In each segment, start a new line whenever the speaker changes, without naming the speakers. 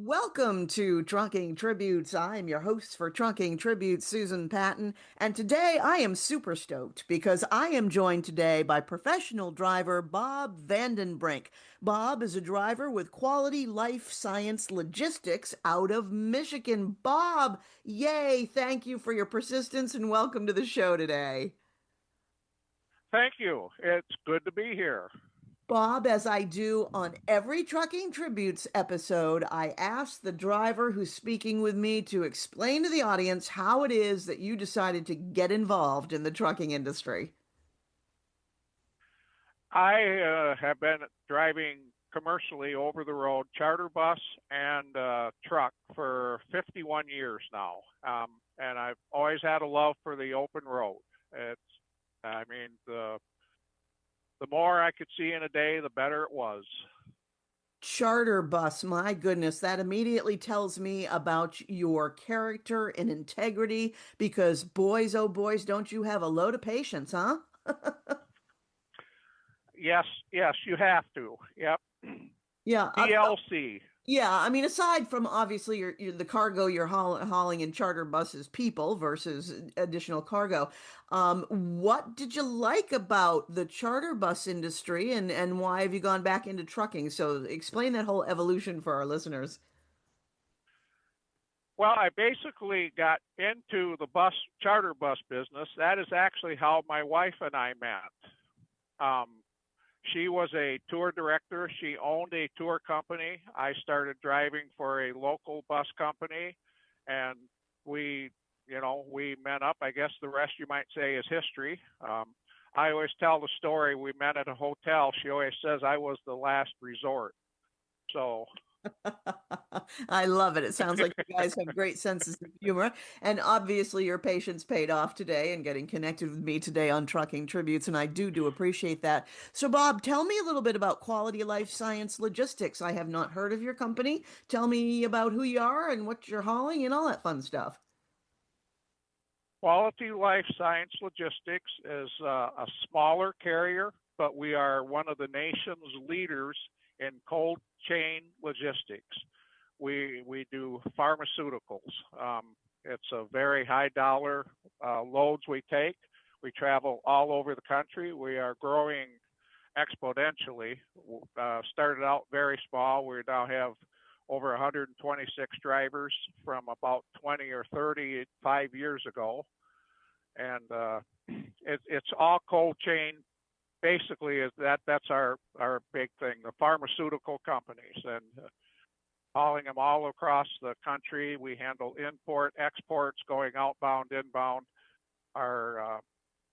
Welcome to Trucking Tributes. I'm your host for Trucking Tributes, Susan Patten, and today I am super stoked because I am joined today by professional driver Bob Vandenbrink. Bob is a driver with Quality Life Science Logistics out of Michigan. Bob, yay! Thank you for your persistence and welcome to the show today.
Thank you. It's good to be here.
Bob, as I do on every Trucking Tributes episode, I ask the driver who's speaking with me to explain to the audience how it is that you decided to get involved in the trucking industry.
I have been driving commercially over the road charter bus and truck for 51 years now. And I've always had a love for the open road. It's, I mean, the more I could see in a day, the better it was.
Charter bus, my goodness, that immediately tells me about your character and integrity because boys, oh boys, don't you have a load of patience, huh?
Yes, yes, you have to. Yep.
Yeah,
DLC.
yeah, I mean, aside from obviously the cargo you're hauling in charter buses, people versus additional cargo, what did you like about the charter bus industry and why have you gone back into trucking? So explain that whole evolution for our listeners.
Well, I basically got into the charter bus business. That is actually how my wife and I met. Um, she was a tour director. She owned a tour company. I started driving for a local bus company, and we, we met up. I guess the rest you might say is history. I always tell the story. We met at a hotel. She always says I was the last resort. So
I love it. It sounds like you guys have great senses of humor. And obviously, your patience paid off today and getting connected with me today on Trucking Tributes. And I do appreciate that. So, Bob, tell me a little bit about Quality Life Science Logistics. I have not heard of your company. Tell me about who you are and what you're hauling and all that fun stuff.
Quality Life Science Logistics is a smaller carrier, but we are one of the nation's leaders in cold chain logistics. We do pharmaceuticals. It's a very high dollar loads we take. We travel all over the country. We are growing exponentially. Started out very small. We now have over 126 drivers from about 20 or 35 years ago, and it's all cold chain. Basically, is that's our big thing. The pharmaceutical companies and hauling them all across the country. We handle import, exports, going outbound, inbound. Our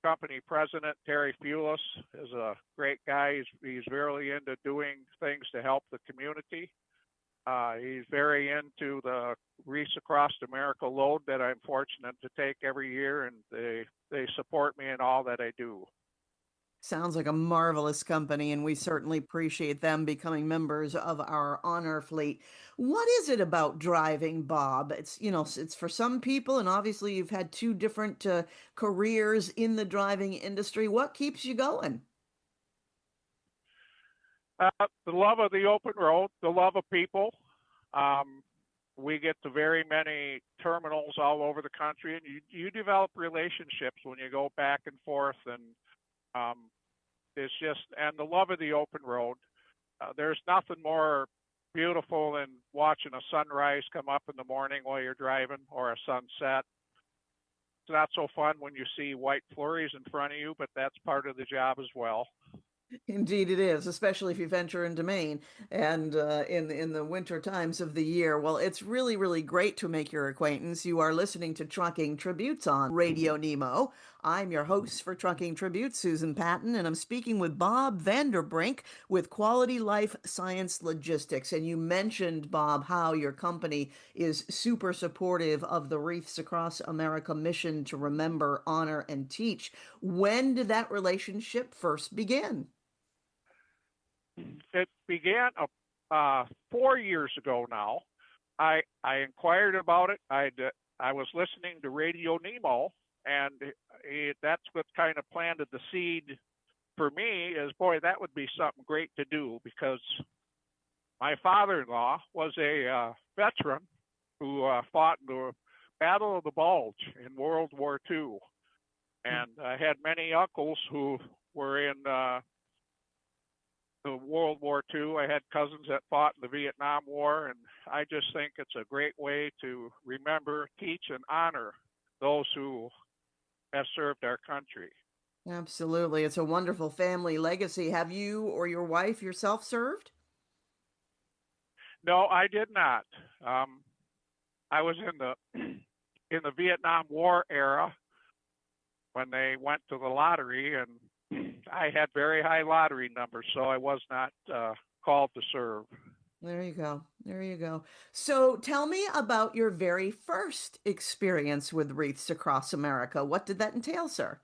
company president, Terry Fulis, is a great guy. He's really into doing things to help the community. He's very into the Wreaths Across America load that I'm fortunate to take every year, and they support me in all that I do.
Sounds like a marvelous company, and we certainly appreciate them becoming members of our honor fleet. What is it about driving, Bob? It's for some people, and obviously you've had two different careers in the driving industry. What keeps you going?
The love of the open road, the love of people. Um, we get to very many terminals all over the country, and you develop relationships when you go back and forth, and um, it's just and the love of the open road. There's nothing more beautiful than watching a sunrise come up in the morning while you're driving, or a sunset. It's not so fun when you see white flurries in front of you, but that's part of the job as well.
Indeed, it is, especially if you venture into Maine and in the winter times of the year. Well, it's really great to make your acquaintance. You are listening to Trucking Tributes on Radio Nemo. I'm your host for Trucking Tributes, Susan Patten, and I'm speaking with Bob Vanderbrink with Quality Life Science Logistics. And you mentioned, Bob, how your company is super supportive of the Wreaths Across America mission to remember, honor, and teach. When did that relationship first begin?
It began 4 years ago now. I inquired about it. I was listening to Radio Nemo, and that's what kind of planted the seed for me. Is boy, that would be something great to do because my father-in-law was a veteran who fought in the Battle of the Bulge in World War II. And I had many uncles who were in the World War II. I had cousins that fought in the Vietnam War, and I just think it's a great way to remember, teach, and honor those who have served our country.
Absolutely. It's a wonderful family legacy. Have you or your wife yourself served?
No, I did not. Um, I was in the in the Vietnam War era when they went to the lottery, and I had very high lottery numbers, so I was not called to serve.
There you go. There you go. So tell me about your very first experience with Wreaths Across America. What did that entail, sir?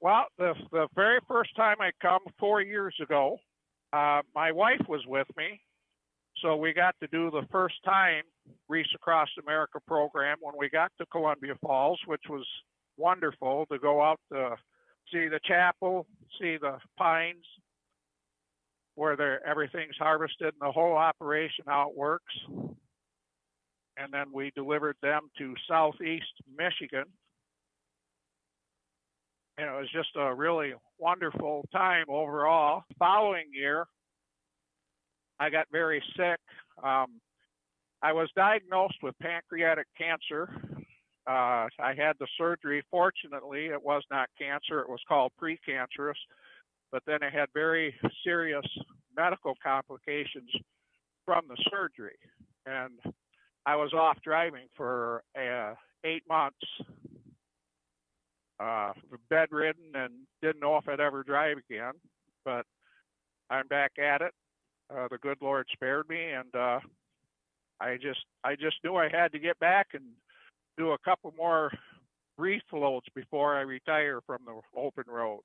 Well, the very first time I come 4 years ago, my wife was with me, so we got to do the first time Wreaths Across America program when we got to Columbia Falls, which was wonderful to go out to see the chapel, see the pines where everything's harvested and the whole operation how it works. And then we delivered them to Southeast Michigan. And it was just a really wonderful time overall. The following year, I got very sick. I was diagnosed with pancreatic cancer. I had the surgery. Fortunately, it was not cancer. It was called precancerous. But then I had very serious medical complications from the surgery. And I was off driving for 8 months, bedridden, and didn't know if I'd ever drive again. But I'm back at it. The good Lord spared me, and I just knew I had to get back and do a couple more wreath loads before I retire from the open road.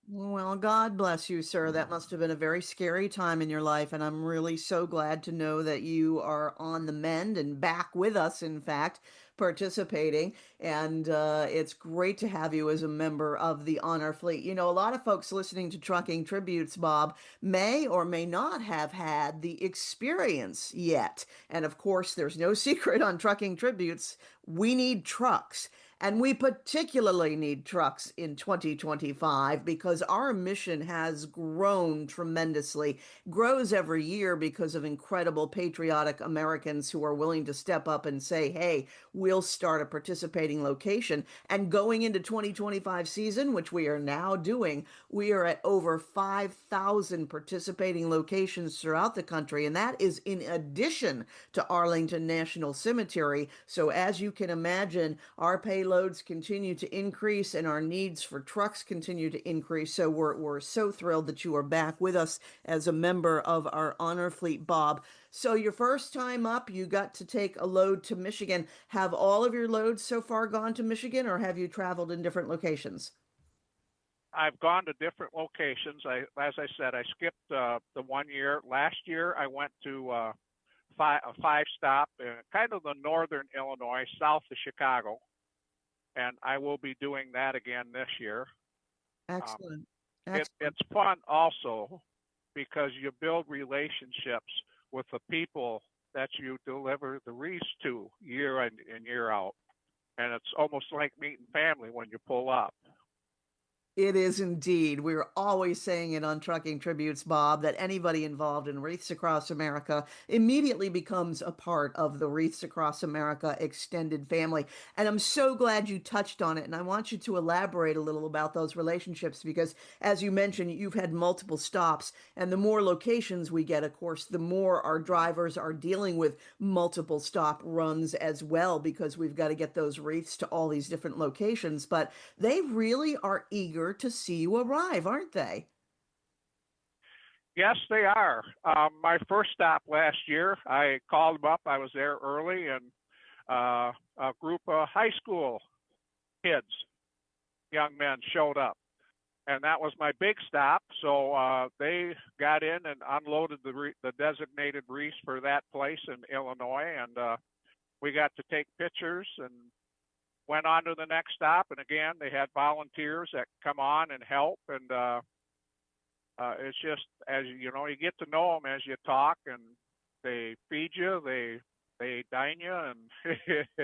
Well, God bless you, sir. That must have been a very scary time in your life, and I'm really so glad to know that you are on the mend and back with us, in fact, participating. And it's great to have you as a member of the Honor Fleet. You know, a lot of folks listening to Trucking Tributes, Bob, may or may not have had the experience yet. And of course, there's no secret on Trucking Tributes, we need trucks. And we particularly need trucks in 2025 because our mission has grown tremendously, grows every year because of incredible patriotic Americans who are willing to step up and say, hey, we'll start a participating location. And going into 2025 season, which we are now doing, we are at over 5,000 participating locations throughout the country. And that is in addition to Arlington National Cemetery. So as you can imagine, our payloads continue to increase and our needs for trucks continue to increase. So we're so thrilled that you are back with us as a member of our Honor Fleet, Bob. So your first time up, you got to take a load to Michigan. Have all of your loads so far gone to Michigan, or have you traveled in different locations?
I've gone to different locations. As I said, I skipped the 1 year. Last year, I went to a five stop in kind of the northern Illinois, south of Chicago, and I will be doing that again this year. Um,
Excellent. Excellent.
it's fun also because you build relationships with the people that you deliver the wreaths to year in and year out. And it's almost like meeting family when you pull up.
It is indeed. We're always saying it on Trucking Tributes, Bob, that anybody involved in Wreaths Across America immediately becomes a part of the Wreaths Across America extended family. And I'm so glad you touched on it. And I want you to elaborate a little about those relationships because, as you mentioned, you've had multiple stops. And the more locations we get, of course, the more our drivers are dealing with multiple stop runs as well because we've got to get those wreaths to all these different locations. But they really are eager to see you arrive, aren't they?
Yes, they are. My first stop last year, I called them up. I was there early, and a group of high school kids, young men, showed up. And that was my big stop. So they got in and unloaded the designated wreaths for that place in Illinois. And we got to take pictures and went on to the next stop. And again, they had volunteers that come on and help. And it's just, as you know, you get to know them as you talk, and They feed you, they dine you, and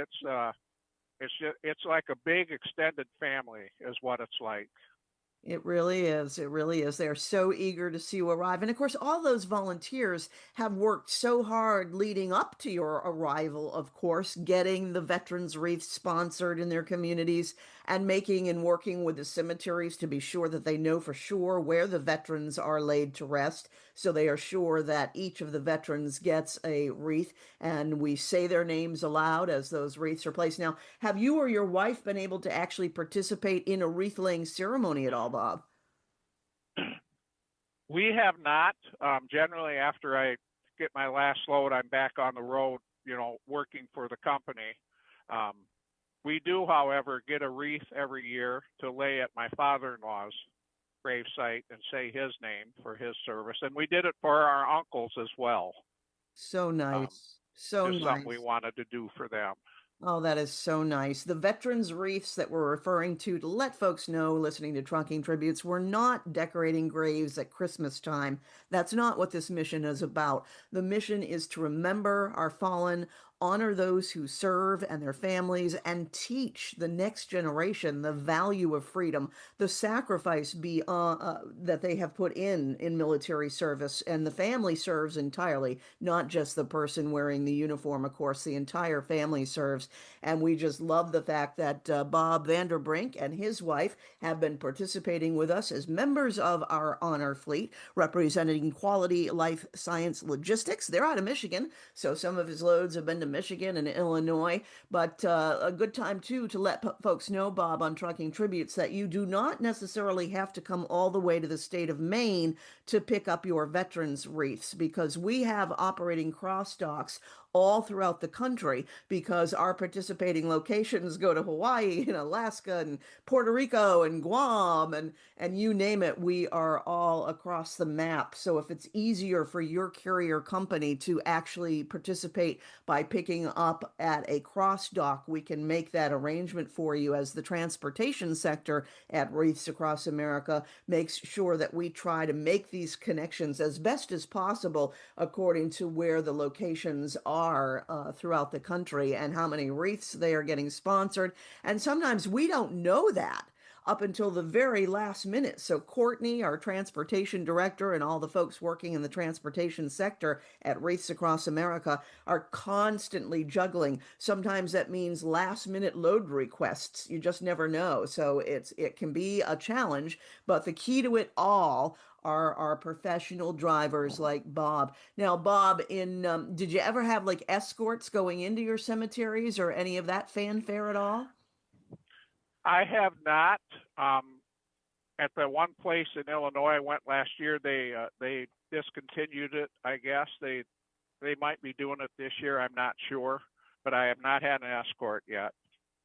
it's like a big extended family is what it's like.
It really is. It really is. They're so eager to see you arrive. And of course, all those volunteers have worked so hard leading up to your arrival, of course, getting the Veterans Wreath sponsored in their communities and making and working with the cemeteries to be sure that they know for sure where the veterans are laid to rest. So they are sure that each of the veterans gets a wreath and we say their names aloud as those wreaths are placed. Now, have you or your wife been able to actually participate in a wreath laying ceremony at all, Bob?
We have not. Generally, after I get my last load, I'm back on the road, working for the company. Um, we do, however, get a wreath every year to lay at my father-in-law's gravesite and say his name for his service. And we did it for our uncles as well.
So
Um,
nice. So
just something we
nice.
wanted to do for them.
Oh, that is so nice. The veterans wreaths that we're referring to let folks know listening to Trucking Tributes, we're not decorating graves at Christmas time. That's not what this mission is about. The mission is to remember our fallen, honor those who serve and their families, and teach the next generation the value of freedom, the sacrifice that they have put in military service. And the family serves entirely, not just the person wearing the uniform, of course, the entire family serves. And we just love the fact that Bob Vandenbrink and his wife have been participating with us as members of our honor fleet, representing Quality Life Science Logistics. They're out of Michigan, so some of his loads have been to Michigan and Illinois. But a good time, too, to let folks know, Bob, on Trucking Tributes, that you do not necessarily have to come all the way to the state of Maine to pick up your veterans wreaths because we have operating cross docks all throughout the country because our participating locations go to Hawaii and Alaska and Puerto Rico and Guam and you name it, we are all across the map. So if it's easier for your carrier company to actually participate by picking up at a cross dock, we can make that arrangement for you as the transportation sector at Wreaths Across America makes sure that we try to make these connections as best as possible according to where the locations are throughout the country and how many wreaths they are getting sponsored. And sometimes we don't know that up until the very last minute. So Courtney, our transportation director, and all the folks working in the transportation sector at Wreaths Across America are constantly juggling. Sometimes that means last minute load requests. You just never know. So it can be a challenge, but the key to it all are our professional drivers like Bob. Now, Bob, in did you ever have like escorts going into your cemeteries or any of that fanfare at all?
I have not. Um, at the one place in Illinois I went last year, they discontinued it. I guess they might be doing it this year. I'm not sure, but I have not had an escort yet.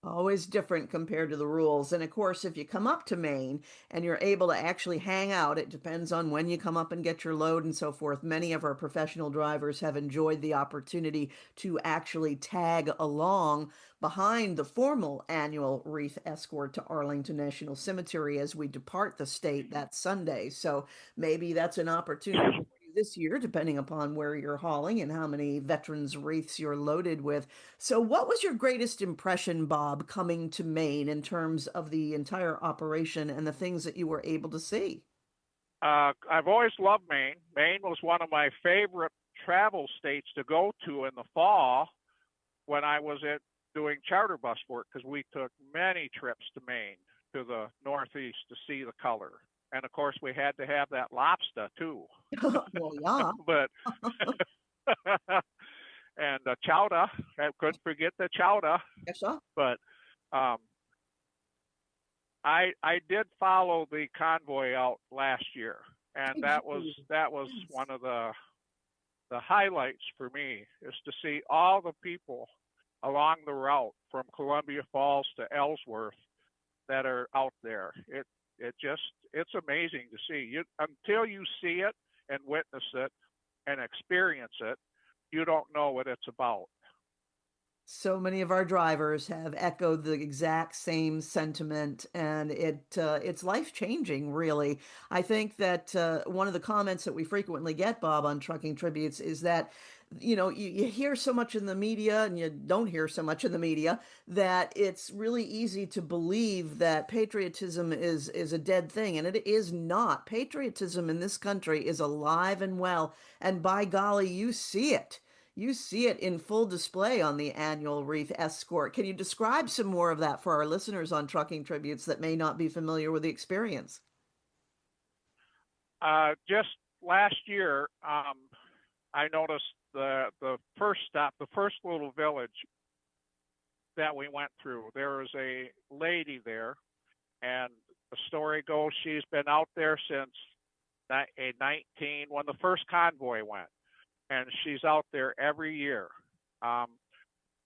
Always different compared to the rules. And of course, if you come up to Maine and you're able to actually hang out, it depends on when you come up and get your load and so forth. Many of our professional drivers have enjoyed the opportunity to actually tag along behind the formal annual wreath escort to Arlington National Cemetery as we depart the state that Sunday. So maybe that's an opportunity for you this year, depending upon where you're hauling and how many veterans wreaths you're loaded with. So, what was your greatest impression, Bob, coming to Maine in terms of the entire operation and the things that you were able to see?
I've always loved Maine. Maine was one of my favorite travel states to go to in the fall when I was doing charter bus work because we took many trips to Maine to the Northeast to see the color. And of course, we had to have that lobster too.
Well, yeah.
But and the chowder, I couldn't forget the chowder.
Yes, sir.
But um, I did follow the convoy out last year, and
Did
that
you?
was
Yes.
one of the highlights for me is to see all the people along the route from Columbia Falls to Ellsworth that are out there. It's amazing to see. You until you see it and witness it and experience it, you don't know what it's about.
So many of our drivers have echoed the exact same sentiment, and it's life changing, really. I think that one of the comments that we frequently get, Bob, on Trucking Tributes is that You hear so much in the media and you don't hear so much in the media that it's really easy to believe that patriotism is a dead thing, and it is not. Patriotism in this country is alive and well, and by golly, you see it. You see it in full display on the annual Wreath Escort. Can you describe some more of that for our listeners on Trucking Tributes that may not be familiar with the experience?
Just last year, I noticed the first stop, the first little village that we went through. There was a lady there, and the story goes she's been out there since 19 when the first convoy went, and she's out there every year. Um,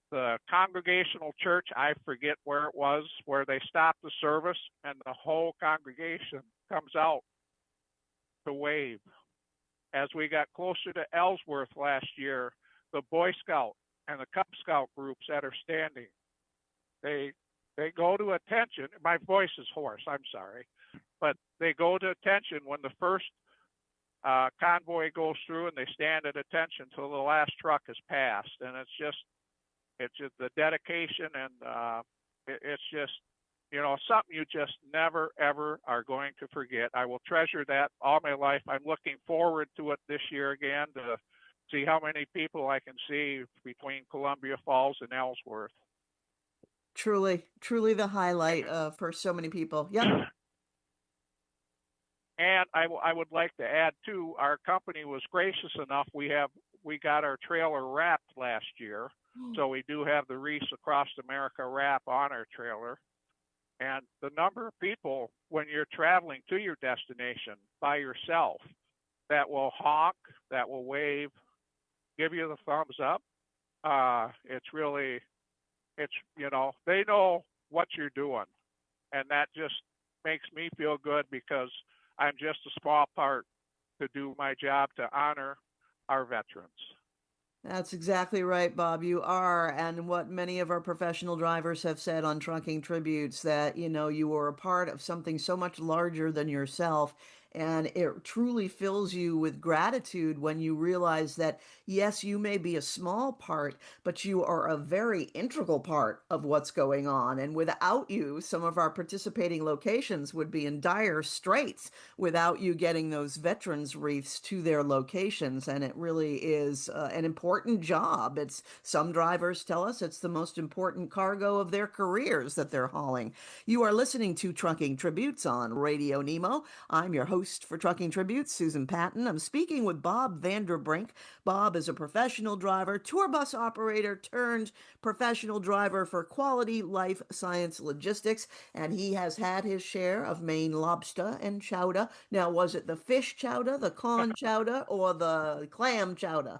the Congregational Church, I forget where it was, where they stopped the service, and the whole congregation comes out to wave. As we got closer to Ellsworth last year, the Boy Scout and the Cub Scout groups that are standing, they they go to attention. My voice is hoarse. I'm sorry, but they go to attention when the first convoy goes through, and they stand at attention till the last truck has passed. And it's just the dedication, and it's just something you just never ever are going to forget. I will treasure that all my life. I'm looking forward to it this year again to see how many people I can see between Columbia Falls and Ellsworth.
Truly, truly the highlight for so many people. Yep.
And I would like to add too, our company was gracious enough. We got our trailer wrapped last year, so we do have the Wreaths Across America wrap on our trailer. And the number of people when you're traveling to your destination by yourself that will honk, that will wave, give you the thumbs up. They know what you're doing, and that just makes me feel good because I'm just a small part to do my job to honor our veterans.
That's exactly right, Bob. You are. And what many of our professional drivers have said on Trucking Tributes that, you were a part of something so much larger than yourself. And it truly fills you with gratitude when you realize that, yes, you may be a small part, but you are a very integral part of what's going on. And without you, some of our participating locations would be in dire straits without you getting those veterans wreaths to their locations. And it really is an important job. It's some drivers tell us it's the most important cargo of their careers that they're hauling. You are listening to Trucking Tributes on Radio Nemo. I'm your host for Trucking Tributes, Susan Patten. I'm speaking with Bob Vandenbrink. Bob is a professional driver, tour bus operator turned professional driver for Quality Life Science Logistics, and he has had his share of Maine lobster and chowder. Now, was it the fish chowder, the corn chowder, or the clam chowder?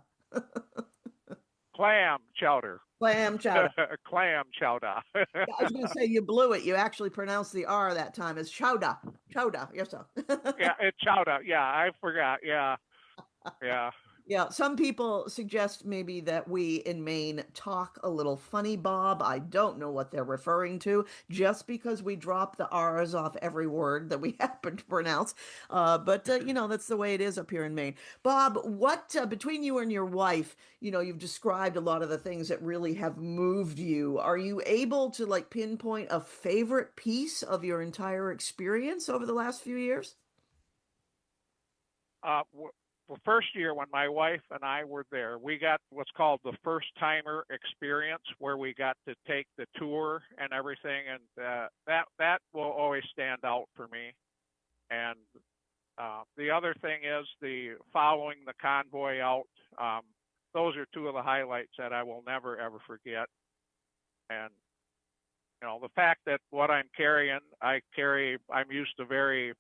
Clam chowder.
Clam chowder.
Clam chowder.
Yeah, I was going to say you blew it. You actually pronounced the R that time as chowder. Chowder. Yes, sir.
Yeah, it's chowder. Yeah, I forgot. Yeah, yeah.
Yeah, some people suggest maybe that we in Maine talk a little funny, Bob. I don't know what they're referring to, just because we drop the R's off every word that we happen to pronounce. But that's the way it is up here in Maine. Bob, what, between you and your wife, you've described a lot of the things that really have moved you. Are you able to like pinpoint a favorite piece of your entire experience over the last few years?
Uh, the first year when my wife and I were there, we got what's called the first timer experience, where we got to take the tour and everything, and that will always stand out for me. And the other thing is the following the convoy out. Those are two of the highlights that I will never ever forget. And the fact that what I'm carrying, I'm used to very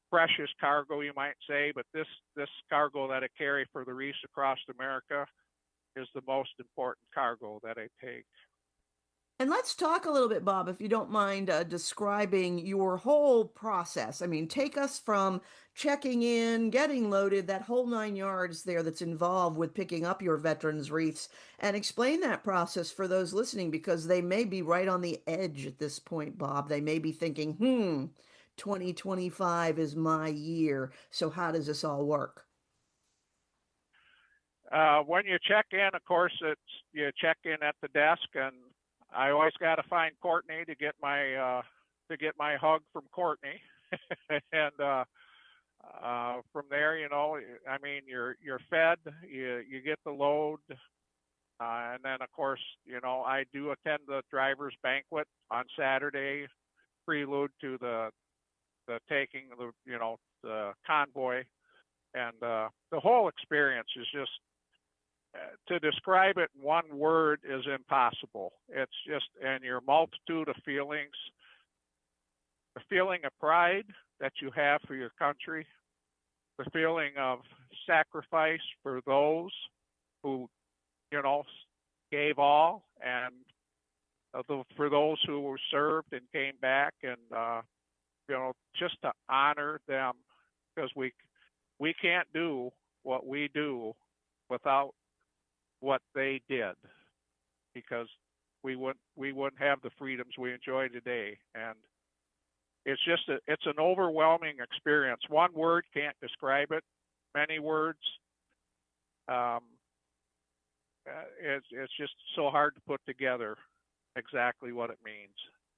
precious cargo, you might say, but this cargo that I carry for the Wreaths Across America is the most important cargo that I take.
And let's talk a little bit, Bob, if you don't mind describing your whole process. I mean, take us from checking in, getting loaded, that whole 9 yards there that's involved with picking up your veterans wreaths, and explain that process for those listening because they may be right on the edge at this point, Bob. They may be thinking, 2025 is my year. So how does this all work?
When you check in, of course, it's you check in at the desk, and I always got to find Courtney to get my hug from Courtney, and from there, I mean, you're fed, you get the load, and then of course, I do attend the drivers' banquet on Saturday, prelude to the taking of the convoy, and the whole experience is just to describe it in one word is impossible. It's just, and your multitude of feelings, the feeling of pride that you have for your country, the feeling of sacrifice for those who, you know, gave all, and for those who were served and came back, and just to honor them, because we can't do what we do without what they did, because we wouldn't have the freedoms we enjoy today. And it's an overwhelming experience. One word can't describe it. Many words, um, it's just so hard to put together exactly what it means.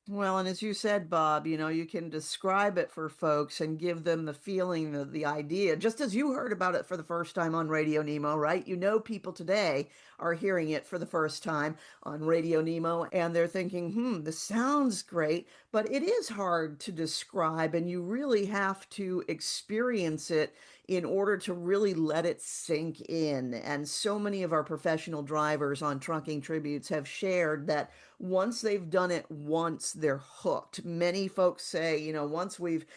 Well, and as you said, Bob, you can describe it for folks and give them the feeling, the idea, just as you heard about it for the first time on Radio Nemo, right? People today are hearing it for the first time on Radio Nemo, and they're thinking, this sounds great, but it is hard to describe, and you really have to experience it in order to really let it sink in. And so many of our professional drivers on Trucking Tributes have shared that once they've done it once, they're hooked. Many folks say, once we've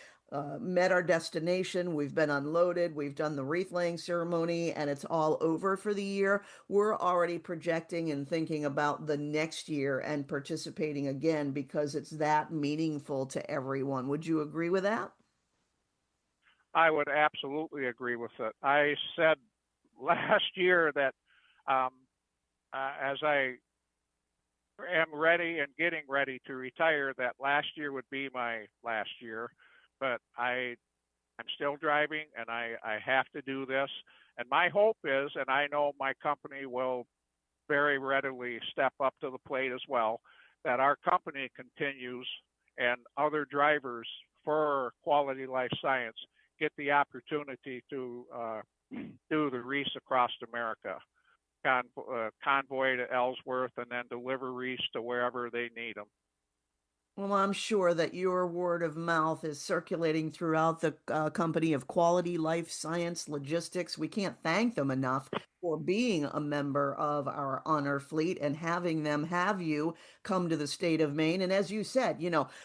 met our destination, we've been unloaded, we've done the wreath laying ceremony, and it's all over for the year, we're already projecting and thinking about the next year and participating again because it's that meaningful to everyone. Would you agree with that?
I would absolutely agree with it. I said last year that um, as I am ready and getting ready to retire, that last year would be my last year. But I'm still driving, and I have to do this. And my hope is, and I know my company will very readily step up to the plate as well, that our company continues and other drivers for Quality Life Science get the opportunity to do the Wreaths Across America, convoy to Ellsworth, and then deliver wreaths to wherever they need them.
Well, I'm sure that your word of mouth is circulating throughout the company of Quality Life Science Logistics. We can't thank them enough for being a member of our honor fleet and having them have you come to the state of Maine. And as you said,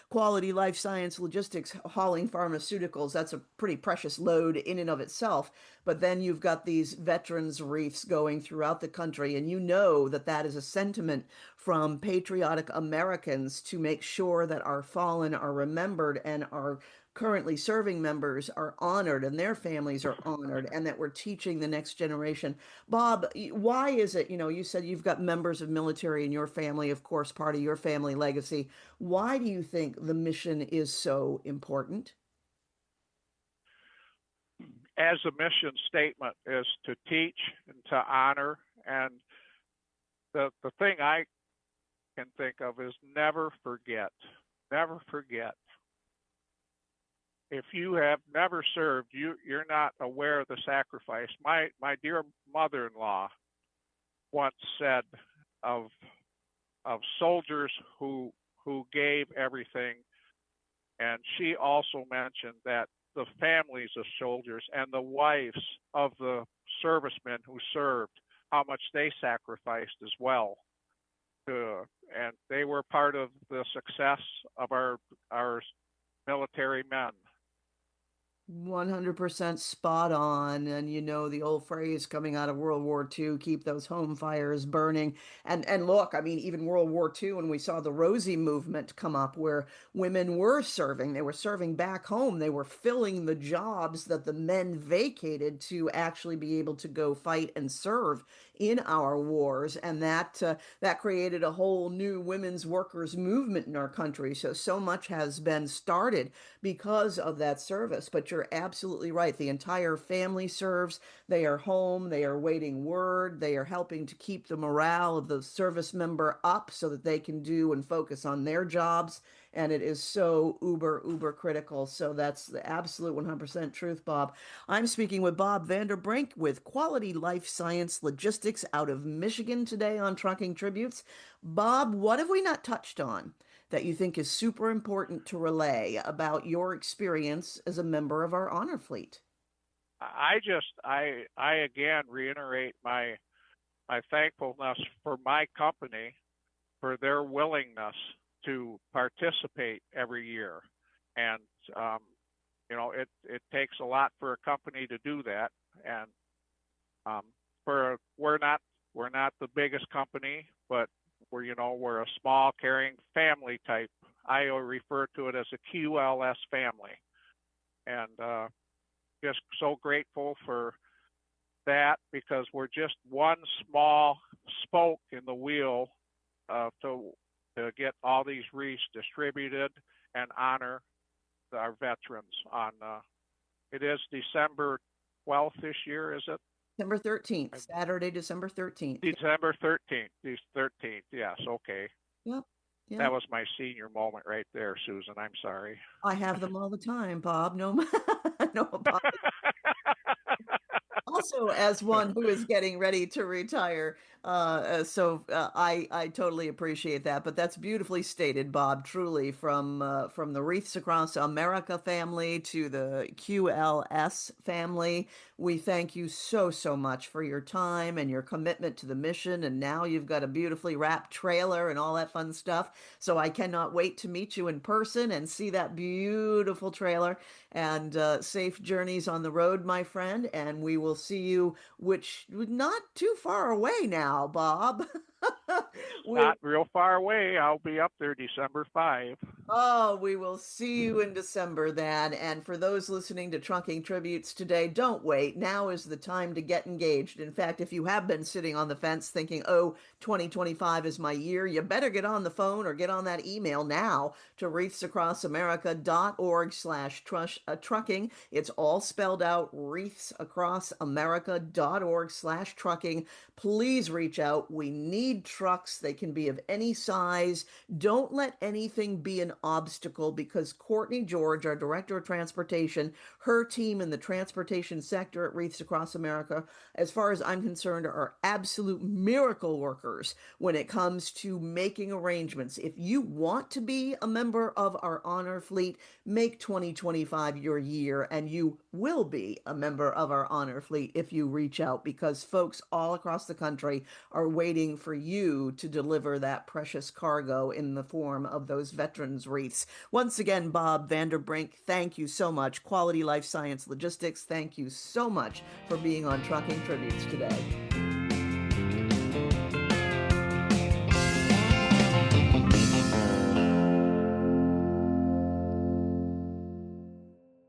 Quality Life Science Logistics hauling pharmaceuticals, that's a pretty precious load in and of itself. But then you've got these veterans reefs going throughout the country, and you know that that is a sentiment from patriotic Americans to make sure that our fallen are remembered and our currently serving members are honored and their families are honored, and that we're teaching the next generation. Bob, why is it, you said you've got members of military in your family, of course, part of your family legacy. Why do you think the mission is so important?
As a mission statement is to teach and to honor, and the thing I can think of is never forget. Never forget. If you have never served, you're not aware of the sacrifice. My dear mother-in-law once said of soldiers who gave everything, and she also mentioned that the families of soldiers and the wives of the servicemen who served, how much they sacrificed as well. And they were part of the success of our military men.
100% spot on. And the old phrase coming out of World War II, keep those home fires burning. And look, I mean, even World War II, when we saw the Rosie movement come up where women were serving, they were serving back home. They were filling the jobs that the men vacated to actually be able to go fight and serve in our wars, and that created a whole new women's workers movement in our country. So much has been started because of that service. But you're absolutely right. The entire family serves. They are home. They are waiting word. They are helping to keep the morale of the service member up so that they can do and focus on their jobs. And it is so uber critical. So that's the absolute 100% truth, Bob. I'm speaking with Bob Vandenbrink with Quality Life Science Logistics out of Michigan today on Trucking Tributes. Bob, what have we not touched on that you think is super important to relay about your experience as a member of our honor fleet?
I again reiterate my thankfulness for my company for their willingness to participate every year. And, it takes a lot for a company to do that. And we're not the biggest company, but we're a small caring family type. I refer to it as a QLS family. And just so grateful for that because we're just one small spoke in the wheel to get all these wreaths distributed and honor our veterans on it is December 12th this year, is it?
December 13th, Saturday, December 13th.
December 13th. 13th. Yes, okay.
Yep. Yep.
That was my senior moment right there, Susan. I'm sorry.
I have them all the time, Bob. No, no apology. Also, as one who is getting ready to retire, I totally appreciate that. But that's beautifully stated, Bob. Truly, from the Wreaths Across America family to the QLS family, we thank you so much for your time and your commitment to the mission. And now you've got a beautifully wrapped trailer and all that fun stuff. So I cannot wait to meet you in person and see that beautiful trailer. And safe journeys on the road, my friend. And we will see you, which not too far away now, Bob.
Not real far away. I'll be up there December 5.
Oh, we will see you in December then. And for those listening to Trucking Tributes today, don't wait. Now is the time to get engaged. In fact, if you have been sitting on the fence thinking, oh, 2025 is my year, you better get on the phone or get on that email now to wreathsacrossamerica.org/trucking. It's all spelled out, wreathsacrossamerica.org/trucking. Please reach out. We need trucks. They can be of any size. Don't let anything be an obstacle because Courtney George, our Director of Transportation, her team in the transportation sector at Wreaths Across America, as far as I'm concerned, are absolute miracle workers when it comes to making arrangements. If you want to be a member of our honor fleet, make 2025 your year, and you will be a member of our honor fleet if you reach out because folks all across the country are waiting for you to deliver that precious cargo in the form of those veterans wreaths. Once again, Bob Vandenbrink, thank you so much. Quality Life Science Logistics, thank you so much for being on Trucking Tributes today.